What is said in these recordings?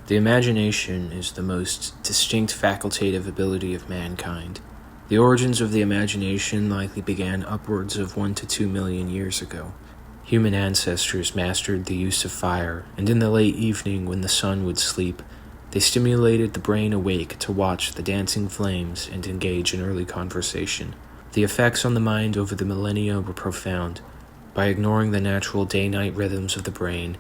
The imagination is the most distinct facultative ability of mankind. The origins of the imagination likely began upwards of 1 to 2 million years ago. Human ancestors mastered the use of fire, and in the late evening when the sun would sleep, they stimulated the brain awake to watch the dancing flames and engage in early conversation. The effects on the mind over the millennia were profound. By ignoring the natural day-night rhythms of the brain,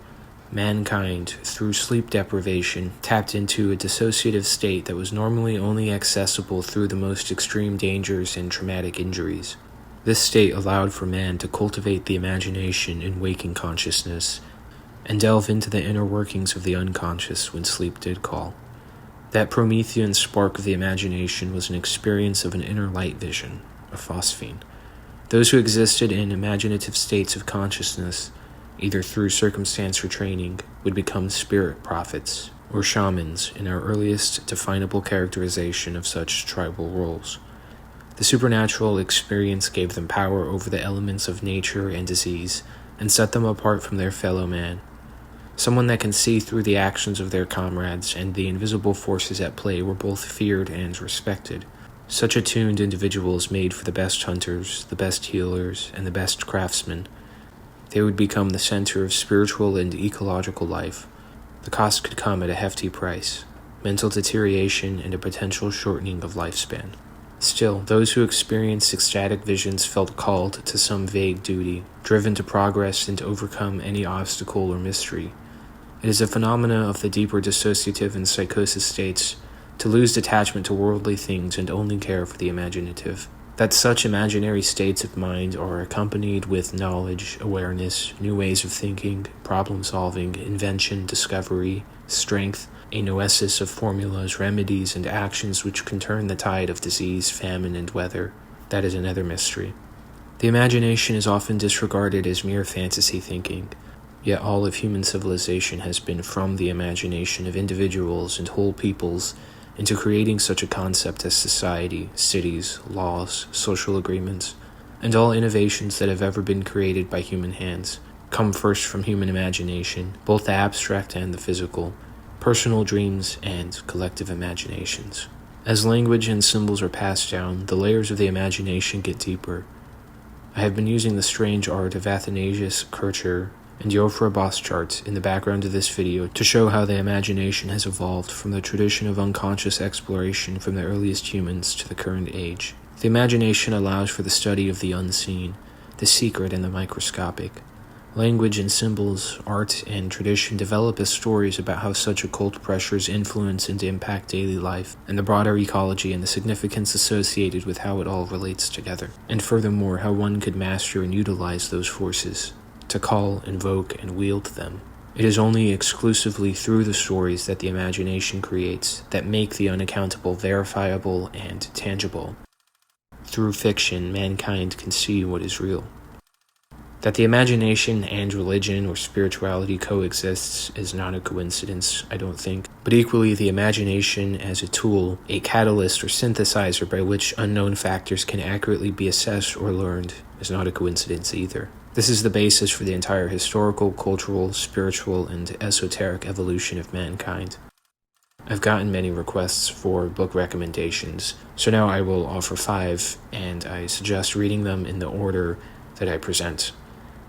mankind, through sleep deprivation, tapped into a dissociative state that was normally only accessible through the most extreme dangers and traumatic injuries. This state allowed for man to cultivate the imagination in waking consciousness and delve into the inner workings of the unconscious when sleep did call. That Promethean spark of the imagination was an experience of an inner light vision, a phosphene. Those who existed in imaginative states of consciousness, either through circumstance or training, would become spirit prophets, or shamans in our earliest definable characterization of such tribal roles. The supernatural experience gave them power over the elements of nature and disease, and set them apart from their fellow man. Someone that can see through the actions of their comrades and the invisible forces at play were both feared and respected. Such attuned individuals made for the best hunters, the best healers, and the best craftsmen. They would become the center of spiritual and ecological life. The cost could come at a hefty price, mental deterioration and a potential shortening of lifespan. Still, those who experienced ecstatic visions felt called to some vague duty, driven to progress and to overcome any obstacle or mystery. It is a phenomena of the deeper dissociative and psychosis states to lose detachment to worldly things and only care for the imaginative. That such imaginary states of mind are accompanied with knowledge, awareness, new ways of thinking, problem-solving, invention, discovery, strength, a noesis of formulas, remedies, and actions which can turn the tide of disease, famine, and weather. That is another mystery. The imagination is often disregarded as mere fantasy thinking, yet all of human civilization has been from the imagination of individuals and whole peoples into creating such a concept as society, cities, laws, social agreements, and all innovations that have ever been created by human hands come first from human imagination, both the abstract and the physical, personal dreams and collective imaginations. As language and symbols are passed down, the layers of the imagination get deeper. I have been using the strange art of Athanasius Kircher and Jofre Boschardt in the background of this video to show how the imagination has evolved from the tradition of unconscious exploration from the earliest humans to the current age. The imagination allows for the study of the unseen, the secret and the microscopic. Language and symbols, art and tradition develop as stories about how such occult pressures influence and impact daily life, and the broader ecology and the significance associated with how it all relates together, and furthermore how one could master and utilize those forces, to call, invoke, and wield them. It is only exclusively through the stories that the imagination creates that make the unaccountable verifiable and tangible. Through fiction, mankind can see what is real. That the imagination and religion or spirituality coexists is not a coincidence, I don't think. But equally, the imagination as a tool, a catalyst or synthesizer by which unknown factors can accurately be assessed or learned, is not a coincidence either. This is the basis for the entire historical, cultural, spiritual, and esoteric evolution of mankind. I've gotten many requests for book recommendations, so now I will offer 5, and I suggest reading them in the order that I present.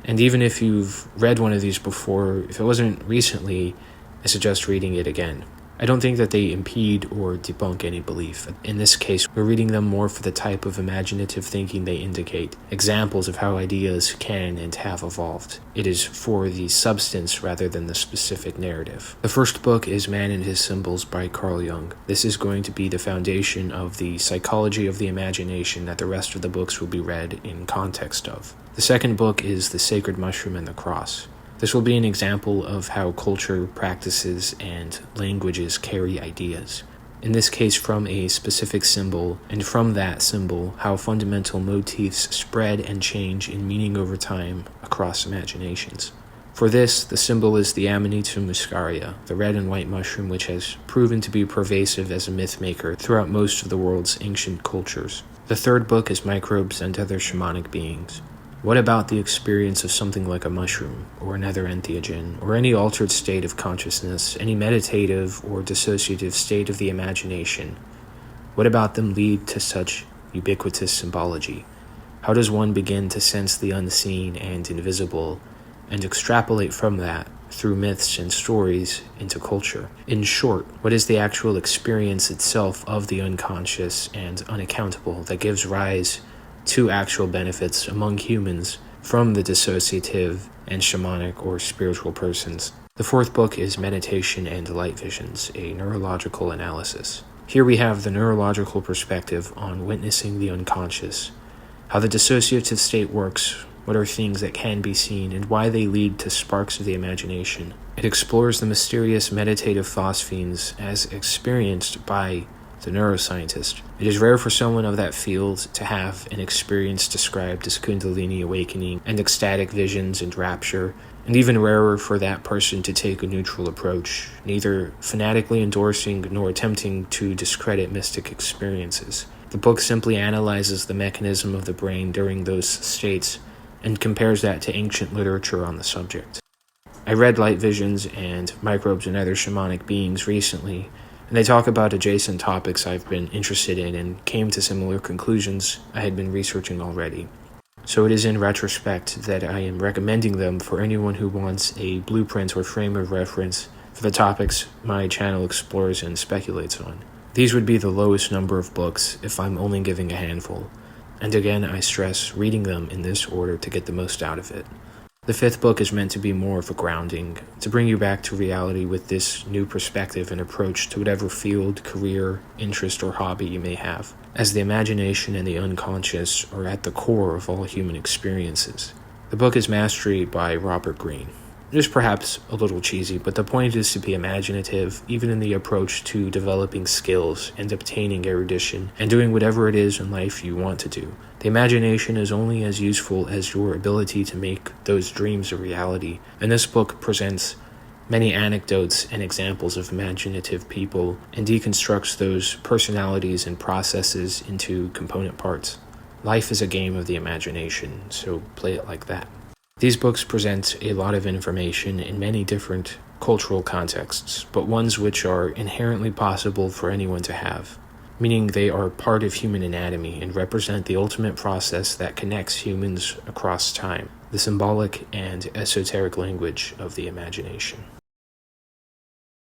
And even if you've read one of these before, if it wasn't recently, I suggest reading it again. I don't think that they impede or debunk any belief. In this case, we're reading them more for the type of imaginative thinking they indicate, examples of how ideas can and have evolved. It is for the substance rather than the specific narrative. The first book is Man and His Symbols by Carl Jung. This is going to be the foundation of the psychology of the imagination that the rest of the books will be read in context of. The second book is The Sacred Mushroom and the Cross. This will be an example of how culture, practices, and languages carry ideas. In this case from a specific symbol, and from that symbol, how fundamental motifs spread and change in meaning over time across imaginations. For this, the symbol is the Amanita muscaria, the red and white mushroom which has proven to be pervasive as a myth maker throughout most of the world's ancient cultures. The third book is Microbes and Other Shamanic Beings. What about the experience of something like a mushroom, or another entheogen, or any altered state of consciousness, any meditative or dissociative state of the imagination? What about them lead to such ubiquitous symbology? How does one begin to sense the unseen and invisible, and extrapolate from that, through myths and stories, into culture? In short, what is the actual experience itself of the unconscious and unaccountable that gives rise to actual benefits among humans from the dissociative and shamanic or spiritual persons? The fourth book is Meditation and Light Visions, a neurological analysis. Here we have the neurological perspective on witnessing the unconscious, how the dissociative state works, what are things that can be seen, and why they lead to sparks of the imagination. It explores the mysterious meditative phosphenes as experienced by the neuroscientist. It is rare for someone of that field to have an experience described as Kundalini awakening and ecstatic visions and rapture, and even rarer for that person to take a neutral approach, neither fanatically endorsing nor attempting to discredit mystic experiences. The book simply analyzes the mechanism of the brain during those states and compares that to ancient literature on the subject. I read Light Visions and Microbes and Other Shamanic Beings recently, and they talk about adjacent topics I've been interested in and came to similar conclusions I had been researching already. So it is in retrospect that I am recommending them for anyone who wants a blueprint or frame of reference for the topics my channel explores and speculates on. These would be the lowest number of books if I'm only giving a handful, and again I stress reading them in this order to get the most out of it. The fifth book is meant to be more of a grounding, to bring you back to reality with this new perspective and approach to whatever field, career, interest, or hobby you may have, as the imagination and the unconscious are at the core of all human experiences. The book is Mastery by Robert Greene. It is perhaps a little cheesy, but the point is to be imaginative, even in the approach to developing skills and obtaining erudition and doing whatever it is in life you want to do. The imagination is only as useful as your ability to make those dreams a reality, and this book presents many anecdotes and examples of imaginative people and deconstructs those personalities and processes into component parts. Life is a game of the imagination, so play it like that. These books present a lot of information in many different cultural contexts, but ones which are inherently possible for anyone to have, meaning they are part of human anatomy and represent the ultimate process that connects humans across time, the symbolic and esoteric language of the imagination.